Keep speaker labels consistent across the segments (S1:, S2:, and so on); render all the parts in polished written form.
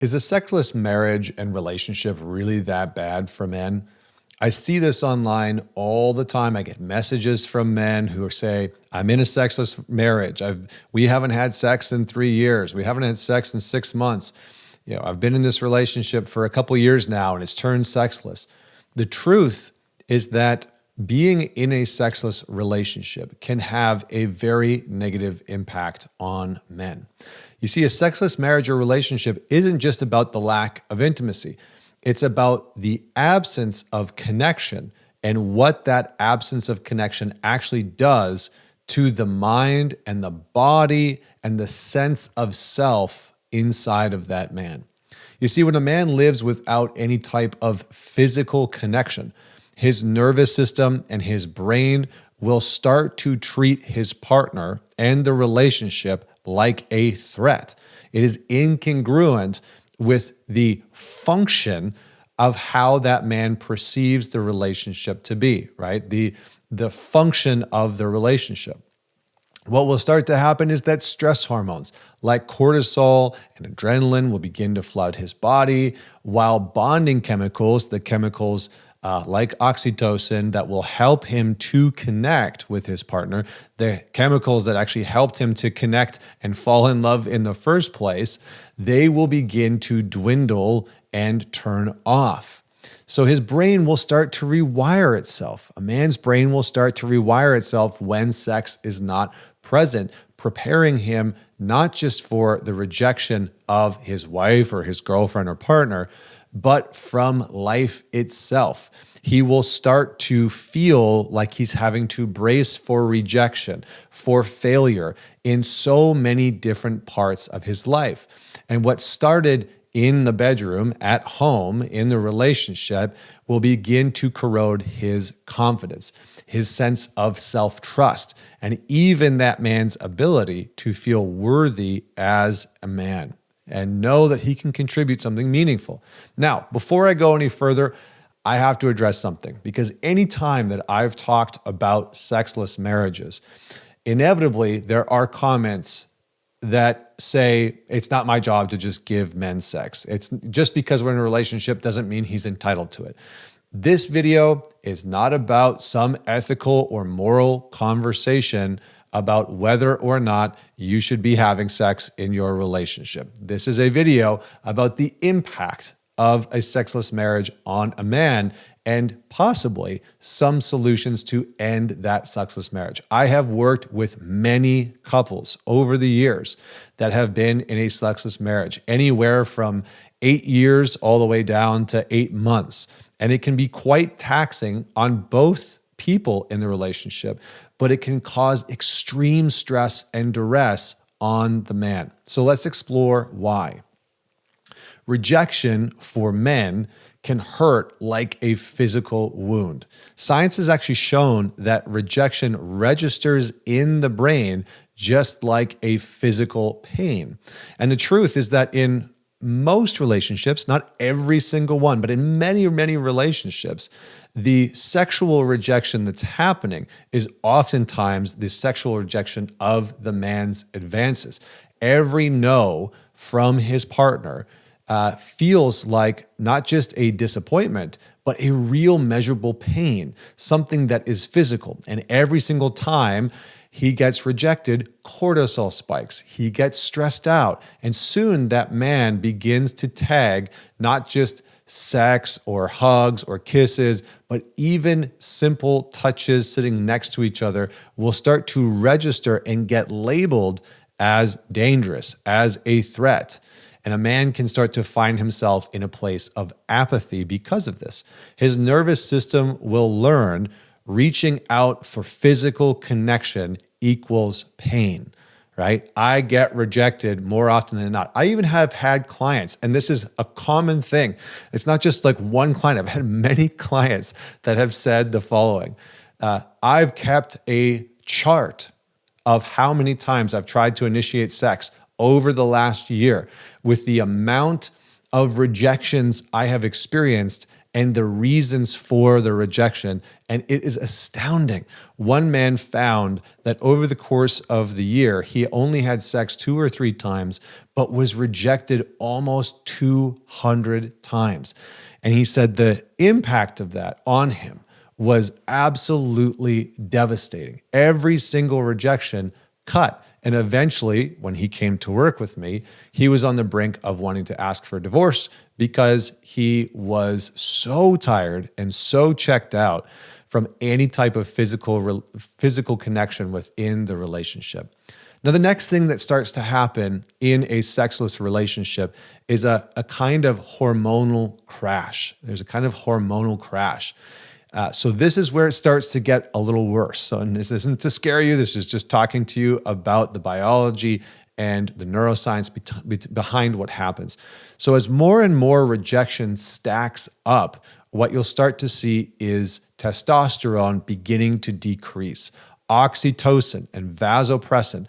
S1: Is a sexless marriage and relationship really that bad for men? I see this online all the time. I get messages from men who say, I'm in a sexless marriage. We haven't had sex in 3 years. We haven't had sex in 6 months. I've been in this relationship for a couple years now and it's turned sexless. The truth is that being in a sexless relationship can have a very negative impact on men. You see, a sexless marriage or relationship isn't just about the lack of intimacy. It's about the absence of connection and what that absence of connection actually does to the mind and the body and the sense of self inside of that man. You see, when a man lives without any type of physical connection, his nervous system and his brain will start to treat his partner and the relationship like a threat. It is incongruent with the function of how that man perceives the relationship to be, right? The function of the relationship. What will start to happen is that stress hormones like cortisol and adrenaline will begin to flood his body, while bonding chemicals, the chemicals like oxytocin that will help him to connect with his partner, the chemicals that actually helped him to connect and fall in love in the first place, they will begin to dwindle and turn off. So his brain will start to rewire itself. A man's brain will start to rewire itself when sex is not present, preparing him not just for the rejection of his wife or his girlfriend or partner, but from life itself. He will start to feel like he's having to brace for rejection, for failure in so many different parts of his life. And what started in the bedroom, at home, in the relationship, will begin to corrode his confidence, his sense of self-trust, and even that man's ability to feel worthy as a man and know that he can contribute something meaningful. Now, before I go any further, I have to address something, because anytime that I've talked about sexless marriages, inevitably there are comments that say it's not my job to just give men sex. It's just because we're in a relationship doesn't mean he's entitled to it. This video is not about some ethical or moral conversation about whether or not you should be having sex in your relationship. This is a video about the impact of a sexless marriage on a man and possibly some solutions to end that sexless marriage. I have worked with many couples over the years that have been in a sexless marriage, anywhere from 8 years all the way down to 8 months. And it can be quite taxing on both people in the relationship, but it can cause extreme stress and duress on the man. So let's explore why. Rejection for men can hurt like a physical wound. Science has actually shown that rejection registers in the brain just like a physical pain. And the truth is that in most relationships, not every single one, but in many, many relationships, the sexual rejection that's happening is oftentimes the sexual rejection of the man's advances. Every no from his partner feels like not just a disappointment, but a real measurable pain, something that is physical. And every single time he gets rejected, cortisol spikes, he gets stressed out, and soon that man begins to tag not just sex or hugs or kisses, but even simple touches sitting next to each other will start to register and get labeled as dangerous, as a threat. And a man can start to find himself in a place of apathy because of this. His nervous system will learn reaching out for physical connection equals pain, right? I get rejected more often than not. I even have had clients, and this is a common thing. It's not just like one client. I've had many clients that have said the following. I've kept a chart of how many times I've tried to initiate sex over the last year with the amount of rejections I have experienced and the reasons for the rejection. And it is astounding. One man found that over the course of the year, he only had sex 2 or 3 times, but was rejected almost 200 times. And he said the impact of that on him was absolutely devastating. Every single rejection cut. And eventually, when he came to work with me, he was on the brink of wanting to ask for a divorce because he was so tired and so checked out from any type of physical connection within the relationship. Now, the next thing that starts to happen in a sexless relationship is a kind of hormonal crash. There's a kind of hormonal crash. So this is where it starts to get a little worse. So, and this isn't to scare you. This is just talking to you about the biology and the neuroscience behind what happens. So as more and more rejection stacks up, what you'll start to see is testosterone beginning to decrease. Oxytocin and vasopressin,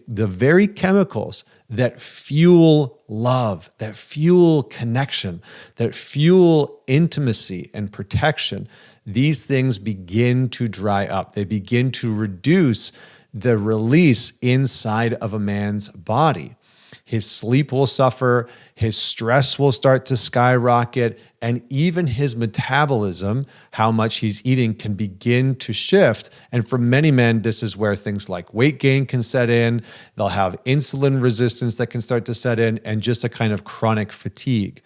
S1: the very chemicals that fuel love, that fuel connection, that fuel intimacy and protection, these things begin to dry up. They begin to reduce the release inside of a man's body. His sleep will suffer, his stress will start to skyrocket, and even his metabolism, how much he's eating, can begin to shift. And for many men, this is where things like weight gain can set in. They'll have insulin resistance that can start to set in, and just a kind of chronic fatigue.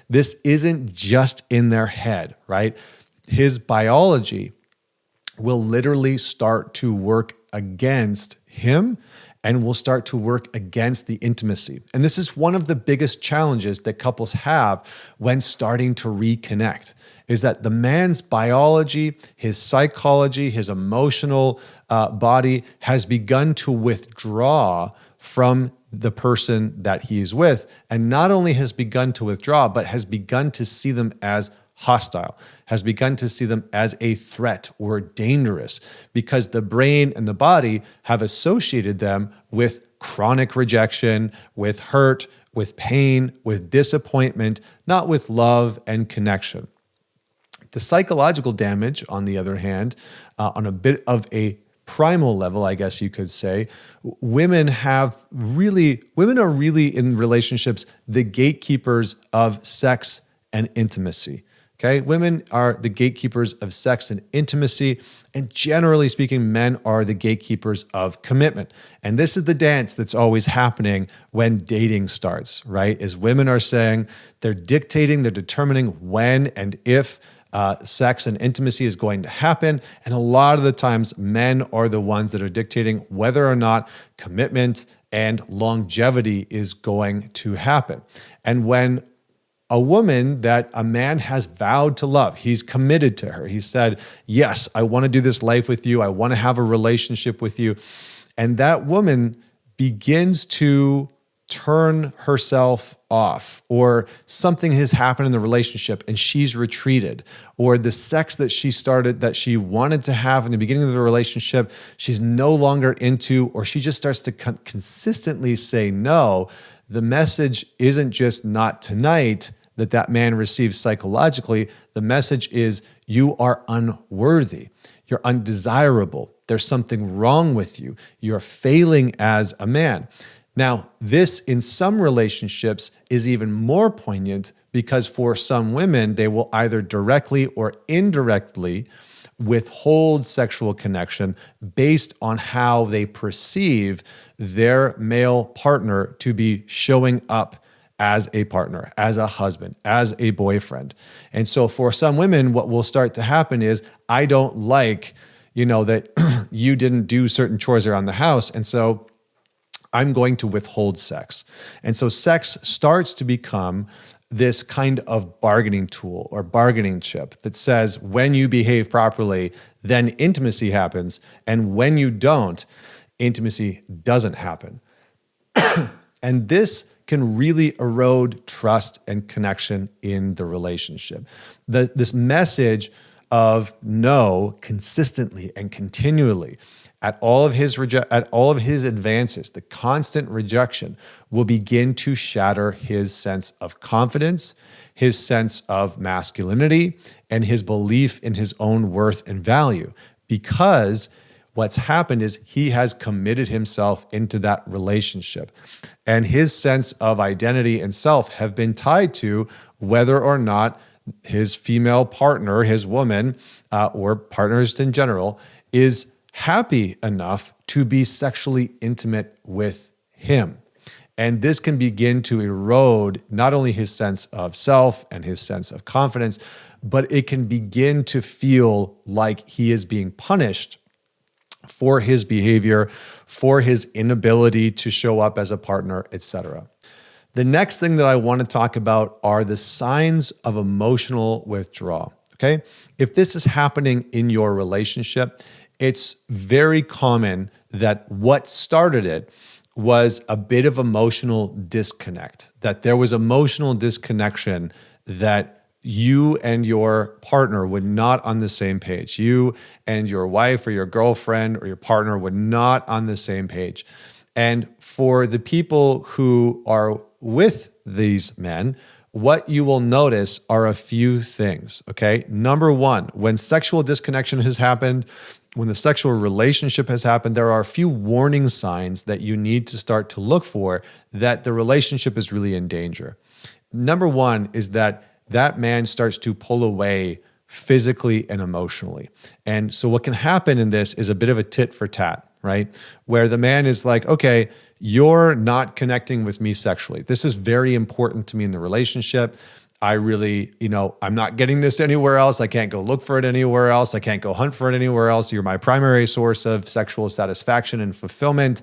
S1: This isn't just in their head, right? His biology will literally start to work against him and will start to work against the intimacy. And this is one of the biggest challenges that couples have when starting to reconnect, is that the man's biology, his psychology, his emotional body has begun to withdraw from the person that he is with. And not only has begun to withdraw, but has begun to see them as hostile, has begun to see them as a threat or dangerous, because the brain and the body have associated them with chronic rejection, with hurt, with pain, with disappointment, not with love and connection. The psychological damage, on the other hand, on a bit of a primal level, I guess you could say, women are really in relationships the gatekeepers of sex and intimacy. Okay, women are the gatekeepers of sex and intimacy, and generally speaking, men are the gatekeepers of commitment. And this is the dance that's always happening when dating starts, right? Is women are saying they're dictating, they're determining when and if sex and intimacy is going to happen. And a lot of the times, men are the ones that are dictating whether or not commitment and longevity is going to happen. And when a woman that a man has vowed to love, he's committed to her. He said, yes, I want to do this life with you. I want to have a relationship with you. And that woman begins to turn herself off, or something has happened in the relationship and she's retreated, or the sex that she started, that she wanted to have in the beginning of the relationship, she's no longer into, or she just starts to consistently say no. The message isn't just not tonight that man receives psychologically. The message is you are unworthy. You're undesirable. There's something wrong with you. You're failing as a man. Now, this in some relationships is even more poignant, because for some women, they will either directly or indirectly withhold sexual connection based on how they perceive their male partner to be showing up as a partner, as a husband, as a boyfriend. And so for some women, what will start to happen is, I don't like, that you didn't do certain chores around the house, and so I'm going to withhold sex. And so sex starts to become this kind of bargaining tool or bargaining chip that says, when you behave properly, then intimacy happens. And when you don't, intimacy doesn't happen. And this can really erode trust and connection in the relationship. This message of no consistently and continually at all of his advances, the constant rejection will begin to shatter his sense of confidence, his sense of masculinity, and his belief in his own worth and value. Because what's happened is he has committed himself into that relationship. And his sense of identity and self have been tied to whether or not his female partner, his woman, or partners in general, is happy enough to be sexually intimate with him. And this can begin to erode not only his sense of self and his sense of confidence, but it can begin to feel like he is being punished for his behavior, for his inability to show up as a partner, etc. The next thing that I want to talk about are the signs of emotional withdrawal, okay? If this is happening in your relationship, it's very common that what started it was a bit of emotional disconnect, that there was emotional disconnection, that you and your partner were not on the same page. You and your wife or your girlfriend or your partner were not on the same page. And for the people who are with these men, what you will notice are a few things, okay? Number one, when sexual disconnection has happened, when the sexual relationship has happened, there are a few warning signs that you need to start to look for that the relationship is really in danger. Number one is that man starts to pull away physically and emotionally. And so what can happen in this is a bit of a tit for tat, right? Where the man is like, okay, you're not connecting with me sexually. This is very important to me in the relationship. I really, I'm not getting this anywhere else. I can't go look for it anywhere else. I can't go hunt for it anywhere else. You're my primary source of sexual satisfaction and fulfillment.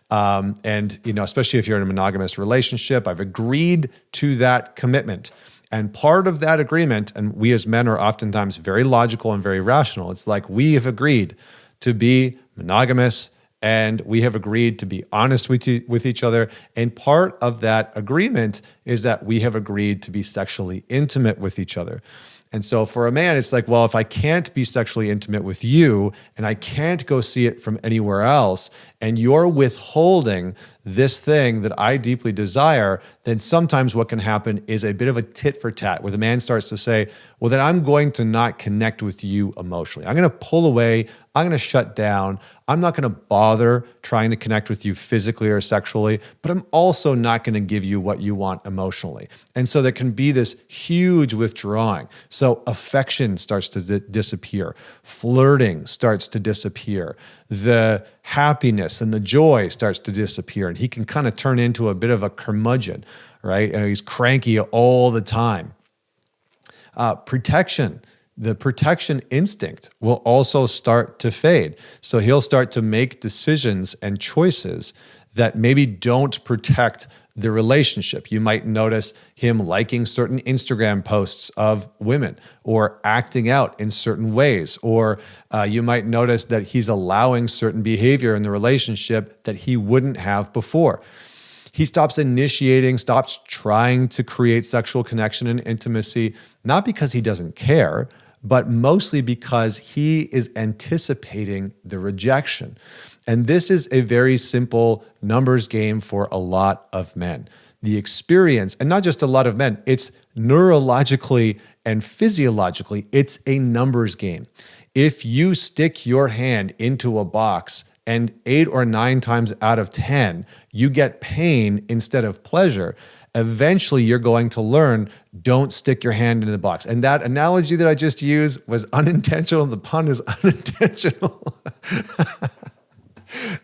S1: And especially if you're in a monogamous relationship, I've agreed to that commitment. And part of that agreement, and we as men are oftentimes very logical and very rational, it's like we have agreed to be monogamous and we have agreed to be honest with each other. And part of that agreement is that we have agreed to be sexually intimate with each other. And so for a man, it's like, well, if I can't be sexually intimate with you and I can't go see it from anywhere else, and you're withholding this thing that I deeply desire, then sometimes what can happen is a bit of a tit for tat where the man starts to say, well, then I'm going to not connect with you emotionally. I'm going to pull away. I'm going to shut down. I'm not going to bother trying to connect with you physically or sexually, but I'm also not going to give you what you want emotionally. And so there can be this huge withdrawing. So affection starts to disappear. Flirting starts to disappear. The happiness and the joy starts to disappear. And he can kind of turn into a bit of a curmudgeon, right? And he's cranky all the time. Protection. The protection instinct will also start to fade. So he'll start to make decisions and choices that maybe don't protect the relationship. You might notice him liking certain Instagram posts of women or acting out in certain ways, or you might notice that he's allowing certain behavior in the relationship that he wouldn't have before. He stops initiating, stops trying to create sexual connection and intimacy, not because he doesn't care, but mostly because he is anticipating the rejection. And this is a very simple numbers game for a lot of men. The experience, and not just a lot of men, it's neurologically and physiologically, it's a numbers game. If you stick your hand into a box and 8 or 9 times out of 10, you get pain instead of pleasure, eventually you're going to learn, don't stick your hand into the box. And that analogy that I just used was unintentional. The pun is unintentional.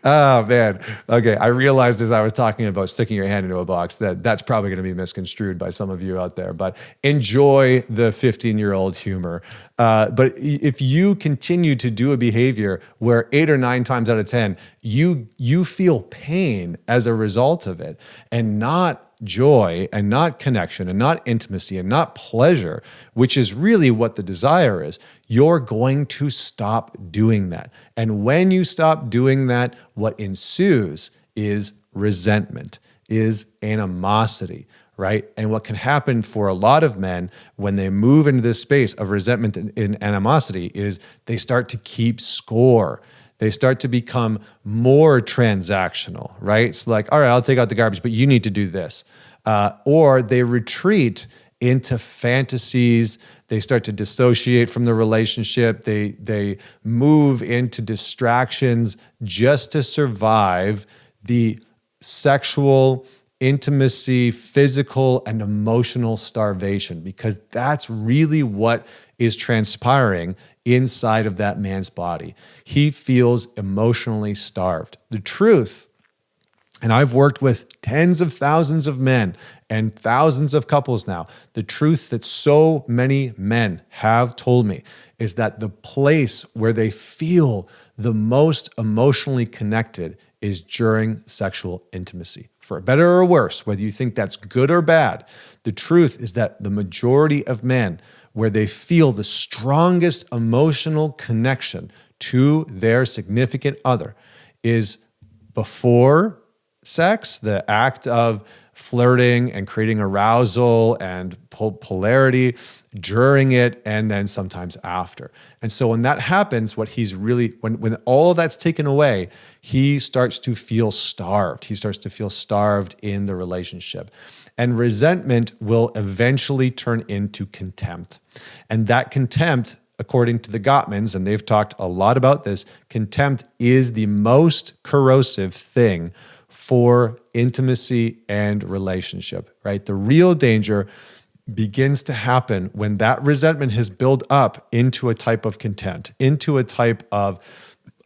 S1: Oh, man. Okay, I realized as I was talking about sticking your hand into a box that that's probably going to be misconstrued by some of you out there, but enjoy the 15-year-old humor. But if you continue to do a behavior where 8 or 9 times out of 10, you feel pain as a result of it, and not joy and not connection and not intimacy and not pleasure, which is really what the desire is, you're going to stop doing that. And when you stop doing that, what ensues is resentment, is animosity, right? And what can happen for a lot of men when they move into this space of resentment and animosity is they start to keep score. They start to become more transactional, right? It's like, all right, I'll take out the garbage, but you need to do this. Or they retreat into fantasies. They start to dissociate from the relationship. They move into distractions just to survive the sexual intimacy, physical and emotional starvation, because that's really what is transpiring inside of that man's body. He feels emotionally starved. The truth, and I've worked with tens of thousands of men and thousands of couples now, the truth that so many men have told me is that the place where they feel the most emotionally connected is during sexual intimacy. For better or worse, whether you think that's good or bad, the truth is that the majority of men, where they feel the strongest emotional connection to their significant other, is before sex, the act of flirting and creating arousal and polarity, during it, and then sometimes after. And so when that happens, what he's really, when all that's taken away, he starts to feel starved. He starts to feel starved in the relationship. And resentment will eventually turn into contempt. And that contempt, according to the Gottmans, and they've talked a lot about this, contempt is the most corrosive thing for intimacy and relationship, right? The real danger begins to happen when that resentment has built up into a type of contempt, into a type of,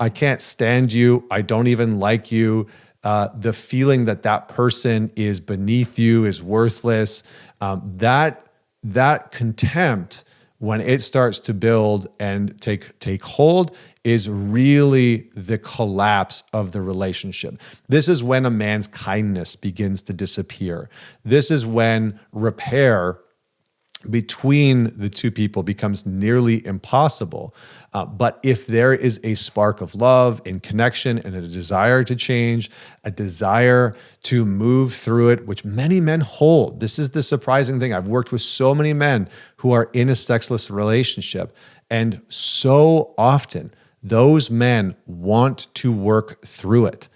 S1: I can't stand you, I don't even like you, the feeling that that person is beneath you, is worthless. That contempt, when it starts to build and take hold, is really the collapse of the relationship. This is when a man's kindness begins to disappear. This is when repair between the two people becomes nearly impossible. But if there is a spark of love and connection and a desire to change, a desire to move through it, which many men hold. This is the surprising thing. I've worked with so many men who are in a sexless relationship, and so often those men want to work through it.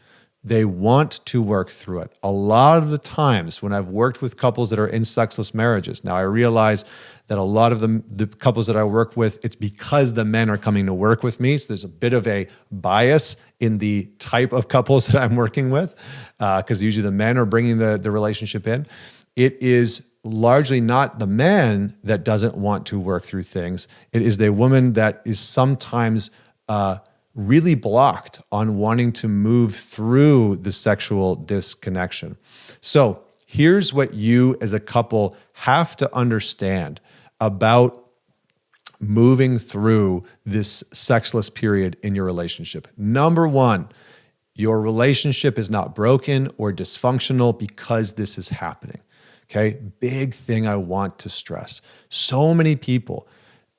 S1: They want to work through it. A lot of the times when I've worked with couples that are in sexless marriages, now I realize that a lot of the couples that I work with, it's because the men are coming to work with me. So there's a bit of a bias in the type of couples that I'm working with, because usually the men are bringing the relationship in. It is largely not the man that doesn't want to work through things. It is the woman that is sometimes really blocked on wanting to move through the sexual disconnection. So here's what you as a couple have to understand about moving through this sexless period in your relationship. Number one, your relationship is not broken or dysfunctional because this is happening. Okay, big thing I want to stress. So many people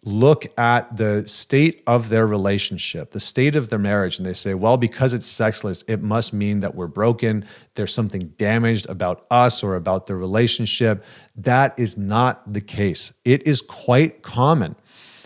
S1: look at the state of their relationship, the state of their marriage, and they say, well, because it's sexless, it must mean that we're broken. There's something damaged about us or about the relationship. That is not the case. It is quite common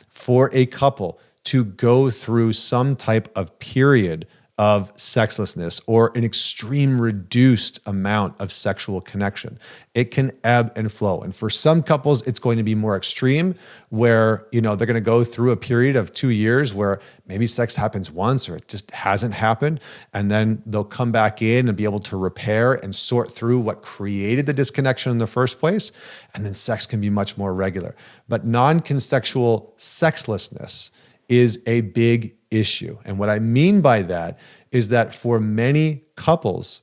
S1: for a couple to go through some type of period of sexlessness or an extreme reduced amount of sexual connection. It can ebb and flow. And for some couples, it's going to be more extreme where, they're going to go through a period of 2 years where maybe sex happens once or it just hasn't happened. And then they'll come back in and be able to repair and sort through what created the disconnection in the first place. And then sex can be much more regular. But non-consensual sexlessness is a big issue. And what I mean by that is that for many couples,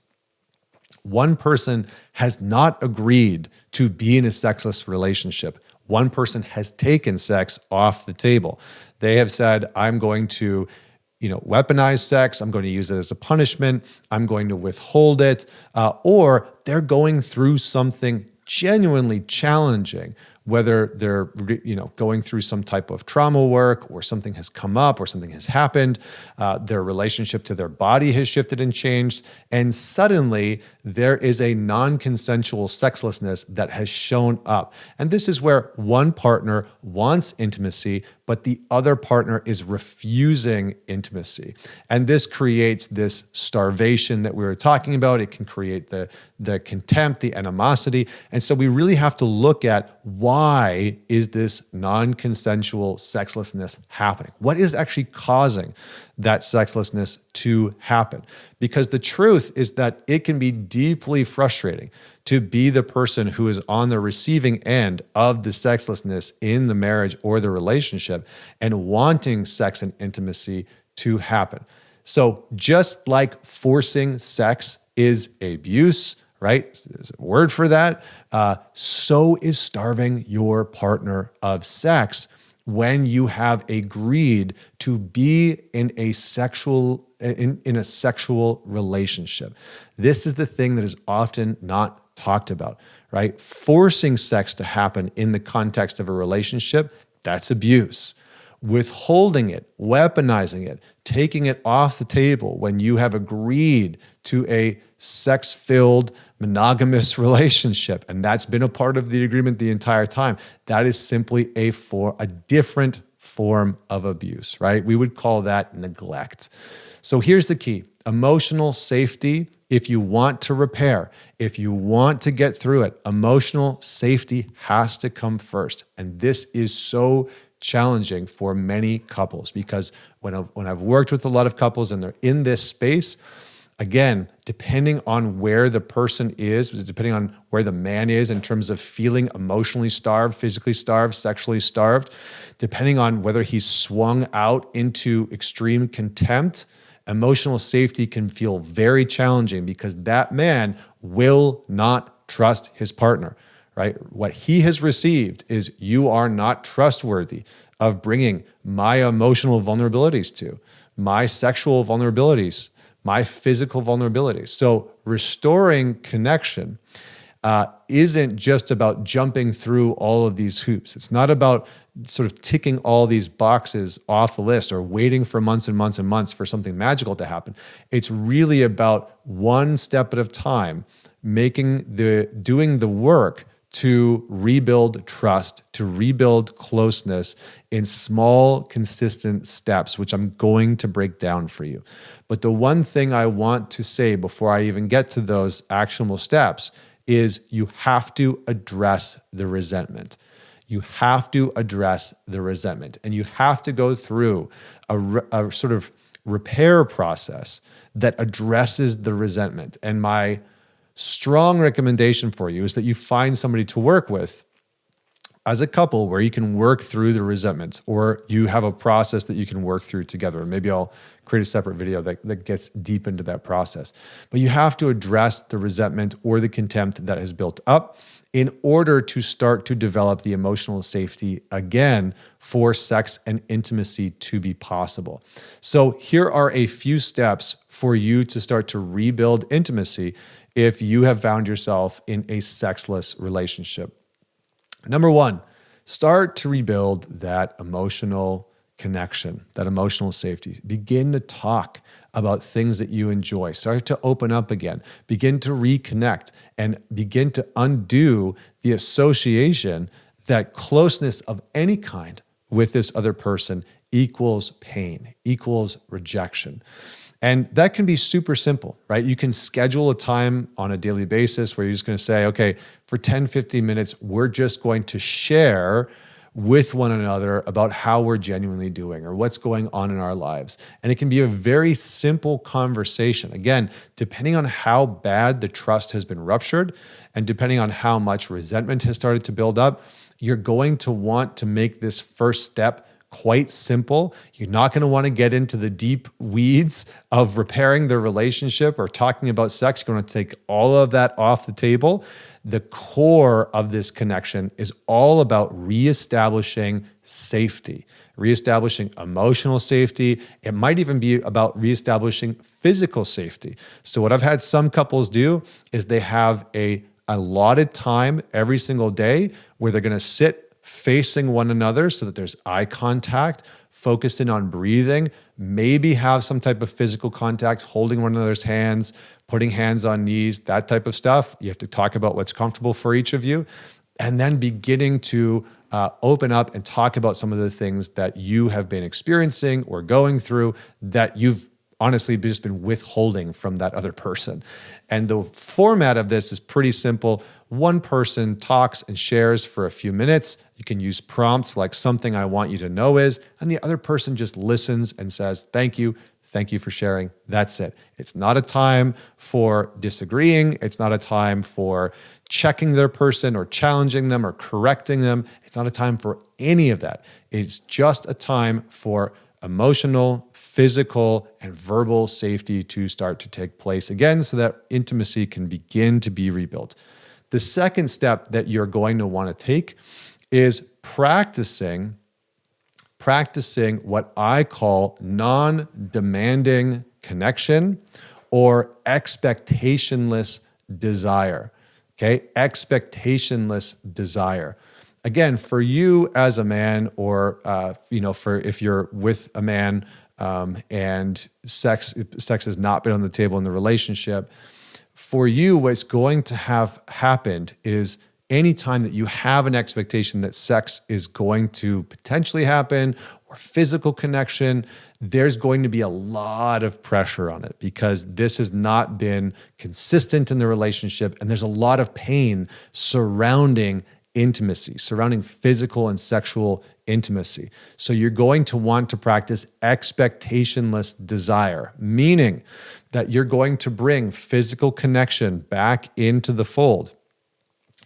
S1: one person has not agreed to be in a sexless relationship. One person has taken sex off the table. They have said, I'm going to, weaponize sex. I'm going to use it as a punishment. I'm going to withhold it. Or they're going through something genuinely challenging, whether they're going through some type of trauma work or something has come up or something has happened, their relationship to their body has shifted and changed, and suddenly there is a non-consensual sexlessness that has shown up. And this is where one partner wants intimacy, but the other partner is refusing intimacy. And this creates this starvation that we were talking about. It can create the contempt, the animosity. And so we really have to look at why is this non-consensual sexlessness happening? What is actually causing that sexlessness to happen? Because the truth is that it can be deeply frustrating to be the person who is on the receiving end of the sexlessness in the marriage or the relationship and wanting sex and intimacy to happen. So just like forcing sex is abuse, right? There's a word for that. So is starving your partner of sex when you have agreed to be in a sexual relationship. This is the thing that is often not talked about, right? Forcing sex to happen in the context of a relationship, that's abuse. Withholding it, weaponizing it, taking it off the table when you have agreed to a sex-filled, monogamous relationship, and that's been a part of the agreement the entire time, that is simply a different form of abuse, right? We would call that neglect. So here's the key. Emotional safety, if you want to repair, if you want to get through it, emotional safety has to come first. And this is so challenging for many couples because when I've worked with a lot of couples and they're in this space, again, depending on where the person is, depending on where the man is in terms of feeling emotionally starved, physically starved, sexually starved, depending on whether he's swung out into extreme contempt, emotional safety can feel very challenging because that man will not trust his partner. Right? What he has received is you are not trustworthy of bringing my emotional vulnerabilities to, my sexual vulnerabilities, my physical vulnerabilities. So restoring connection isn't just about jumping through all of these hoops. It's not about sort of ticking all these boxes off the list or waiting for months and months and months for something magical to happen. It's really about one step at a time, doing the work to rebuild trust, to rebuild closeness in small, consistent steps, which I'm going to break down for you. But the one thing I want to say before I even get to those actionable steps is you have to address the resentment. You have to address the resentment, and you have to go through a sort of repair process that addresses the resentment. And my strong recommendation for you is that you find somebody to work with as a couple where you can work through the resentments, or you have a process that you can work through together. And maybe I'll create a separate video that gets deep into that process. But you have to address the resentment or the contempt that has built up in order to start to develop the emotional safety again for sex and intimacy to be possible. So here are a few steps for you to start to rebuild intimacy if you have found yourself in a sexless relationship. Number one, start to rebuild that emotional connection, that emotional safety. Begin to talk about things that you enjoy. Start to open up again. Begin to reconnect and begin to undo the association that closeness of any kind with this other person equals pain, equals rejection. And that can be super simple, right? You can schedule a time on a daily basis where you're just going to say, okay, for 10, 15 minutes, we're just going to share with one another about how we're genuinely doing or what's going on in our lives. And it can be a very simple conversation. Again, depending on how bad the trust has been ruptured and depending on how much resentment has started to build up, you're going to want to make this first step quite simple. You're not going to want to get into the deep weeds of repairing the relationship or talking about sex. You're going to take all of that off the table. The core of this connection is all about reestablishing safety, reestablishing emotional safety. It might even be about reestablishing physical safety. So what I've had some couples do is they have a allotted time every single day where they're going to sit facing one another so that there's eye contact, focusing on breathing, maybe have some type of physical contact, holding one another's hands, putting hands on knees, that type of stuff. You have to talk about what's comfortable for each of you, and then beginning to open up and talk about some of the things that you have been experiencing or going through that you've honestly just been withholding from that other person. And the format of this is pretty simple. one person talks and shares for a few minutes. You can use prompts like something I want you to know is, and the other person just listens and says, thank you. Thank you for sharing. That's it. It's not a time for disagreeing. It's not a time for checking their person or challenging them or correcting them. It's not a time for any of that. It's just a time for emotional, physical, and verbal safety to start to take place again so that intimacy can begin to be rebuilt. The second step that you're going to want to take is practicing what I call non-demanding connection or expectationless desire. Okay, expectationless desire. Again, for you as a man, or for if you're with a man and sex has not been on the table in the relationship, for you, what's going to have happened is anytime that you have an expectation that sex is going to potentially happen or physical connection, there's going to be a lot of pressure on it because this has not been consistent in the relationship, and there's a lot of pain surrounding intimacy, surrounding physical and sexual intimacy. So you're going to want to practice expectationless desire, meaning that you're going to bring physical connection back into the fold.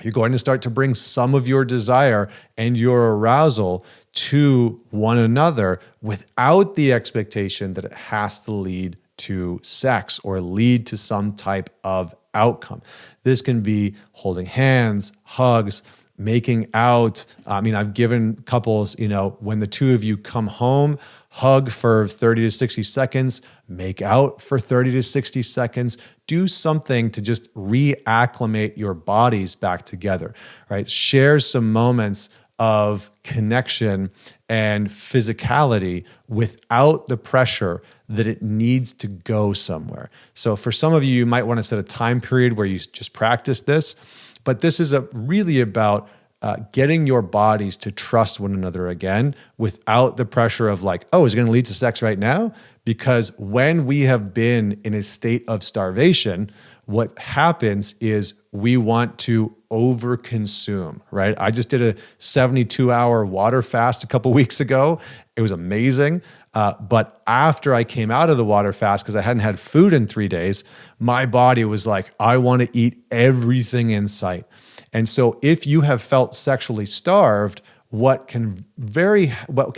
S1: You're going to start to bring some of your desire and your arousal to one another without the expectation that it has to lead to sex or lead to some type of outcome. This can be holding hands, hugs, making out. I've given couples, when the two of you come home, hug for 30 to 60 seconds, make out for 30 to 60 seconds, do something to just reacclimate your bodies back together, right? Share some moments of connection and physicality without the pressure that it needs to go somewhere. So for some of you, you might want to set a time period where you just practice this, but this is really about getting your bodies to trust one another again without the pressure of like, oh, is it going to lead to sex right now? Because when we have been in a state of starvation, what happens is we want to overconsume, right? I just did a 72-hour water fast a couple weeks ago. It was amazing. But after I came out of the water fast, because I hadn't had food in 3 days, my body was like, I want to eat everything in sight. And so if you have felt sexually starved, what can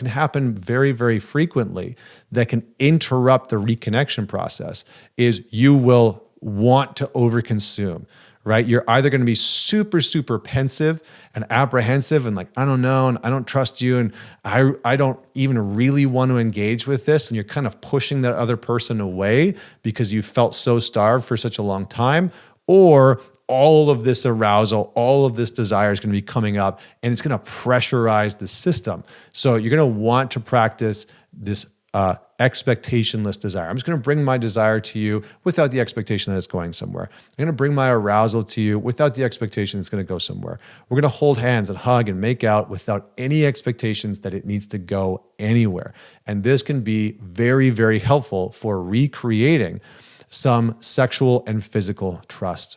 S1: happen very, very frequently that can interrupt the reconnection process is you will want to overconsume, right? You're either going to be super, super pensive and apprehensive and like, I don't know, and I don't trust you, and I don't even really want to engage with this, and you're kind of pushing that other person away because you felt so starved for such a long time, or all of this arousal, all of this desire is going to be coming up, and it's going to pressurize the system. So you're going to want to practice this expectationless desire. I'm just going to bring my desire to you without the expectation that it's going somewhere. I'm going to bring my arousal to you without the expectation it's going to go somewhere. We're going to hold hands and hug and make out without any expectations that it needs to go anywhere. And this can be very, very helpful for recreating some sexual and physical trust.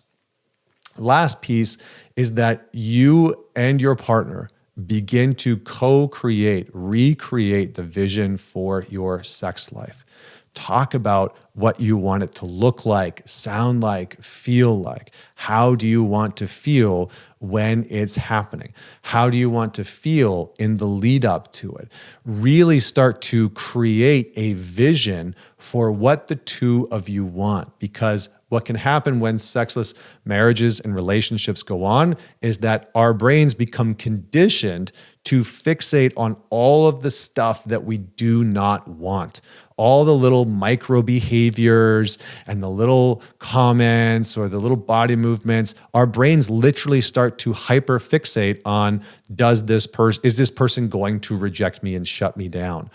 S1: Last piece is that you and your partner begin to co-create, recreate the vision for your sex life. Talk about what you want it to look like, sound like, feel like. How do you want to feel when it's happening? How do you want to feel in the lead up to it? Really start to create a vision for what the two of you want, because what can happen when sexless marriages and relationships go on is that our brains become conditioned to fixate on all of the stuff that we do not want. All the little micro behaviors and the little comments or the little body movements, our brains literally start to hyperfixate on, is this person going to reject me and shut me down?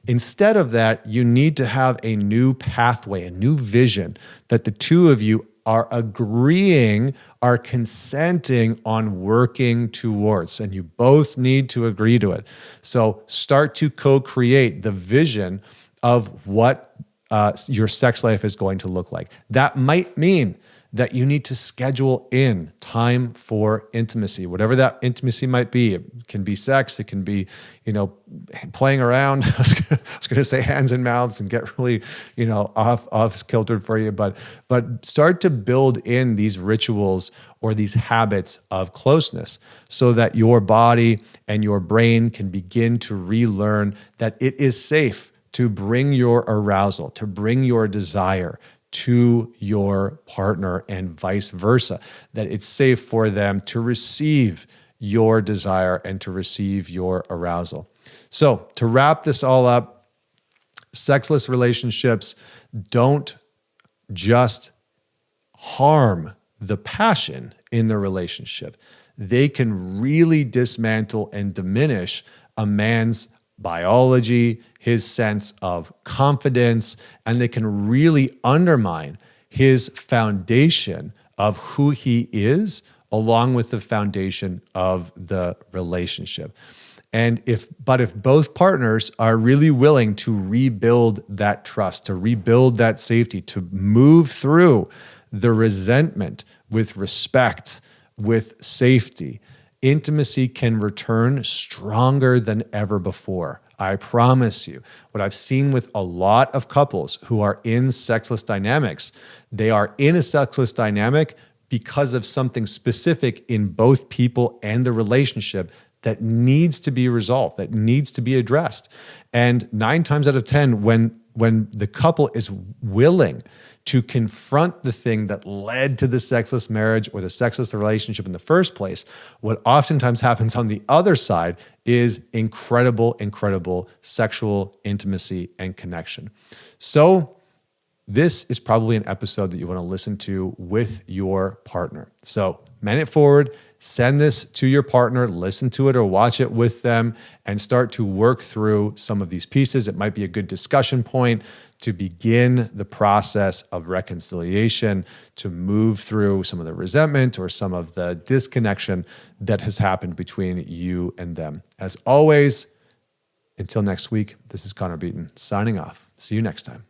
S1: Instead of that, you need to have a new pathway, a new vision that the two of you are agreeing, are consenting on working towards, and you both need to agree to it. So start to co-create the vision of what your sex life is going to look like. That might mean that you need to schedule in time for intimacy, whatever that intimacy might be. It can be sex, it can be, playing around. I was going to say hands and mouths and get really, off kiltered for you, but start to build in these rituals or these habits of closeness so that your body and your brain can begin to relearn that it is safe to bring your arousal, to bring your desire to your partner and vice versa, that it's safe for them to receive your desire and to receive your arousal. So to wrap this all up, sexless relationships don't just harm the passion in the relationship. They can really dismantle and diminish a man's biology, his sense of confidence, and they can really undermine his foundation of who he is, along with the foundation of the relationship. And if both partners are really willing to rebuild that trust, to rebuild that safety, to move through the resentment with respect, with safety, intimacy can return stronger than ever before. I promise you. What I've seen with a lot of couples who are in sexless dynamics, they are in a sexless dynamic because of something specific in both people and the relationship that needs to be resolved, that needs to be addressed. And 9 times out of 10, when the couple is willing to confront the thing that led to the sexless marriage or the sexless relationship in the first place, what oftentimes happens on the other side is incredible, incredible sexual intimacy and connection. So this is probably an episode that you want to listen to with your partner. So man it forward, send this to your partner, listen to it or watch it with them, and start to work through some of these pieces. It might be a good discussion point to begin the process of reconciliation, to move through some of the resentment or some of the disconnection that has happened between you and them. As always, until next week, this is Connor Beaton signing off. See you next time.